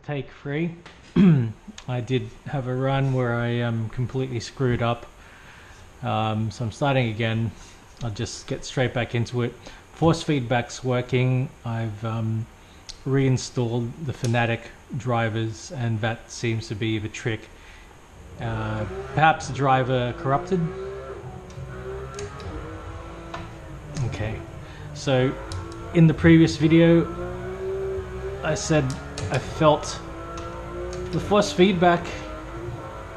take 3. I did have a run where I completely screwed up. So I'm starting again. I'll just get straight back into it. Force feedback's working. I've reinstalled the Fanatec drivers, and that seems to be the trick. Perhaps the driver corrupted. Okay, so in the previous video I said I felt the force feedback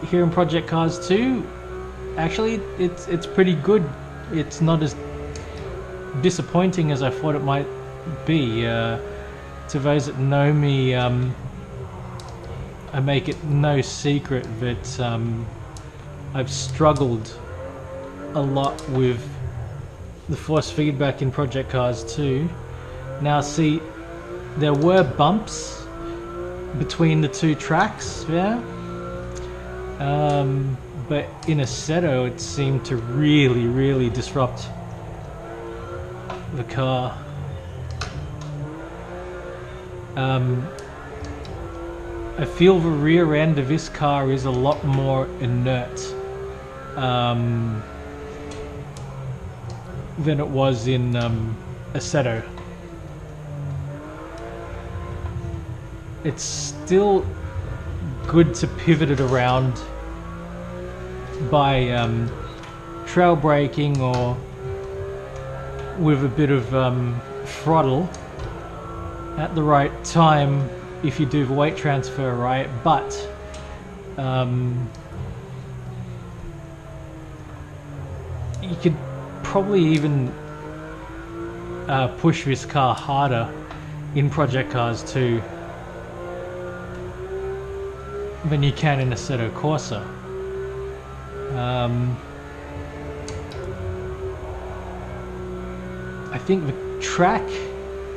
here in Project Cars 2, actually it's pretty good. It's not as disappointing as I thought it might be. To those that know me, I make it no secret that I've struggled a lot with the force feedback in Project Cars 2. Now see, there were bumps between the two tracks, yeah? But in Assetto it seemed to really disrupt the car. I feel the rear end of this car is a lot more inert than it was in Assetto. It's still good to pivot it around by trail braking or with a bit of throttle at the right time if you do the weight transfer right, but you could probably even push this car harder in Project Cars 2 than you can in Assetto Corsa. I think the track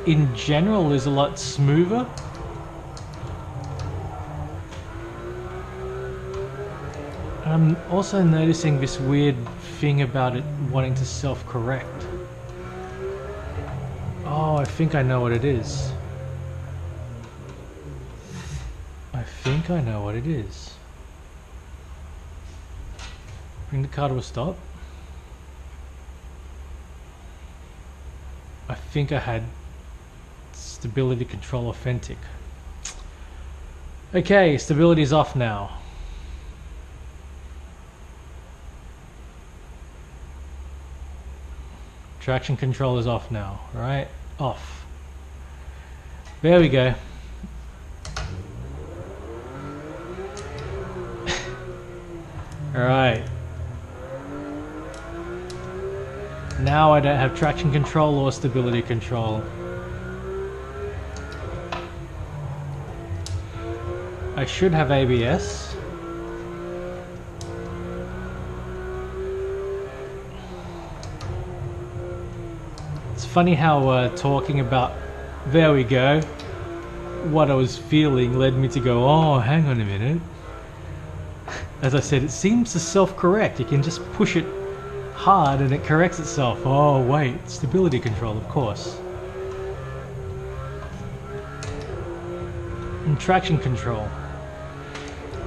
in general is a lot smoother. I'm also noticing this weird thing about it wanting to self-correct. Oh, I think I know what it is. I think I know what it is. Bring the car to a stop. I think I had stability control authentic. Okay, stability's off now. Traction control is off now, right? Off. There we go. Alright. Now I don't have traction control or stability control. I should have ABS. It's funny how talking about, there we go, what I was feeling led me to go, oh, hang on a minute. As I said, it seems to self-correct. You can just push it hard and it corrects itself. Oh wait, stability control, of course. And traction control.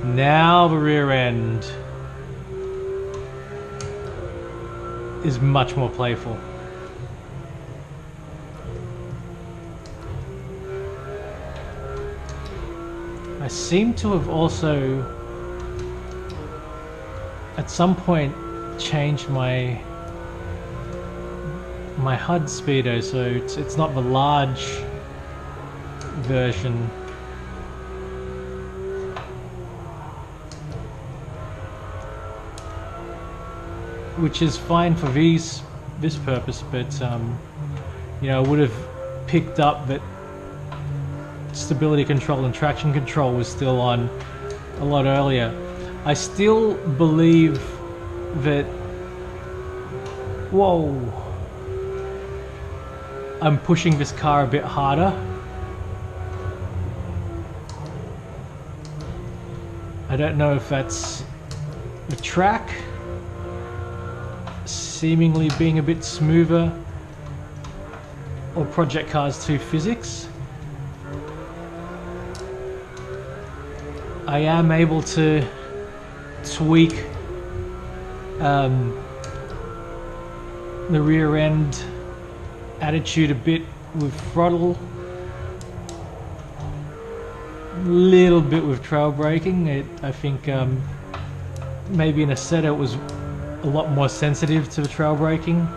Now the rear end is much more playful. I seem to have also at some point changed my HUD speedo, so it's not the large version. Which is fine for this purpose, but you know, I would have picked up that stability control and traction control was still on a lot earlier. I still believe that, whoa, I'm pushing this car a bit harder. I don't know if that's the track seemingly being a bit smoother or Project Cars 2 physics. I am able to tweak the rear end attitude a bit with throttle, little bit with trail braking. I think maybe in Assetto it was a lot more sensitive to the trail braking.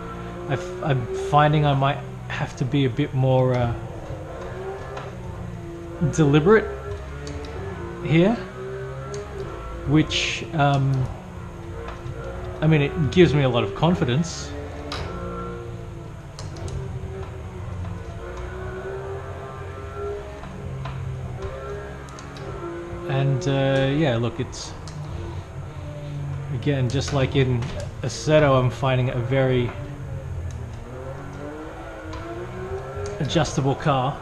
I'm finding I might have to be a bit more deliberate here, which I mean, it gives me a lot of confidence. And yeah, look, it's again just like in Assetto, I'm finding it a very adjustable car.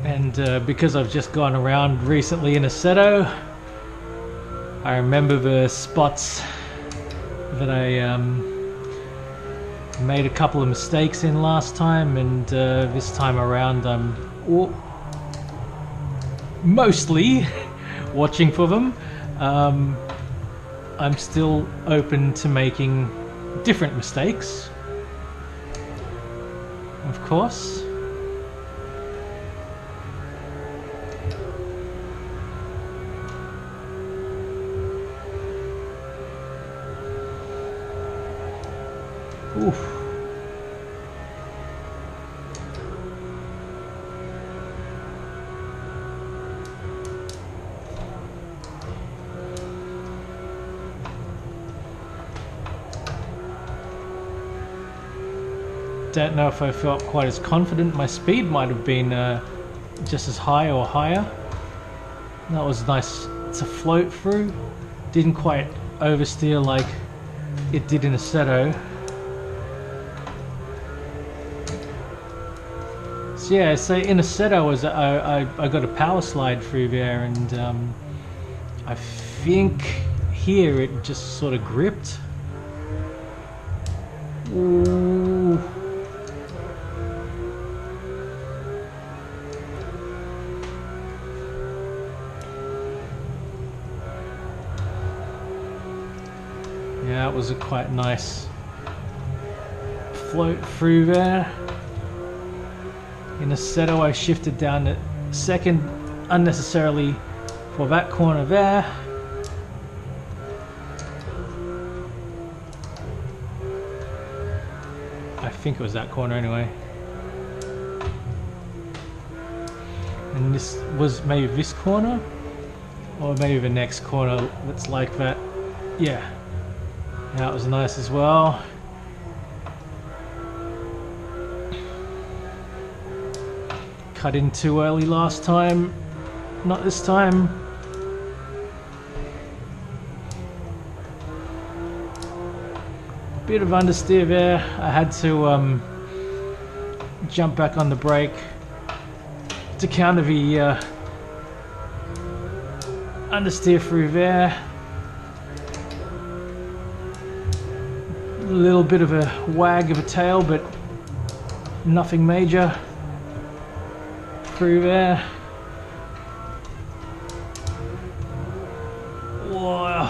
And because I've just gone around recently in Assetto, I remember the spots that I made a couple of mistakes in last time, and this time around I'm mostly watching for them. I'm still open to making different mistakes, of course. Oof. Don't know if I felt quite as confident. My speed might have been just as high or higher. That was nice to float through. Didn't quite oversteer like it did in Assetto. So yeah, so in Assetto I got a power slide through there, and I think here it just sort of gripped. Ooh. Yeah, it was a quite nice float through there. In Assetto I shifted down to second unnecessarily for that corner there. I think it was that corner anyway. And this was maybe this corner, or maybe the next corner that's like that. Yeah, that was nice as well. Cut in too early last time, not this time. Bit of understeer there. I had to jump back on the brake to counter the understeer through there. A little bit of a wag of a tail, but nothing major. Through there. Whoa.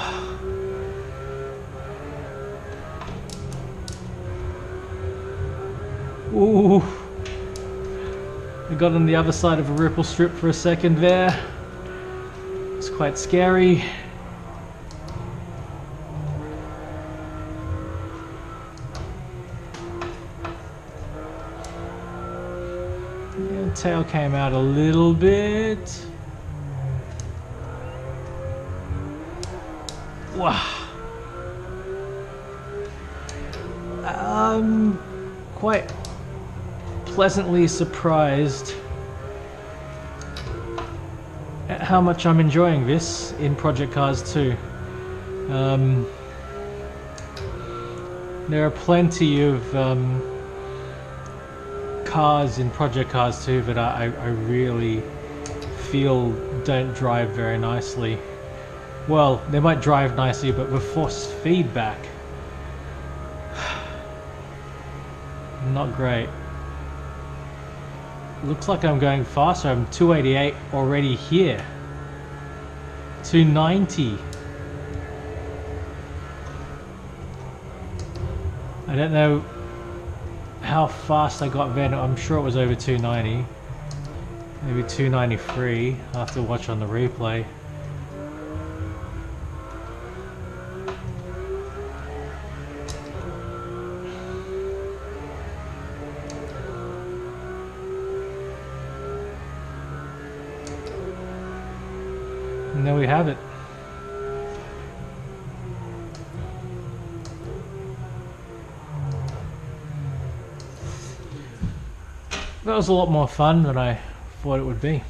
Ooh. I got on the other side of a ripple strip for a second there. It's quite scary. Tail came out a little bit. Wow. I'm quite pleasantly surprised at how much I'm enjoying this in Project Cars 2. There are plenty of cars in Project Cars 2 that I really feel don't drive very nicely. well, they might drive nicely, but with force feedback, not great. Looks like I'm going faster. I'm 288 already here. 290. I don't know how fast I got then. I'm sure it was over 290. Maybe 293. I'll have to watch on the replay. And there we have it. That was a lot more fun than I thought it would be.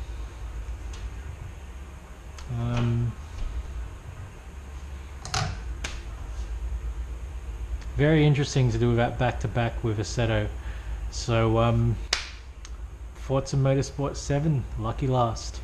Very interesting to do that back-to-back with Assetto. So, Forza Motorsport 7, lucky last.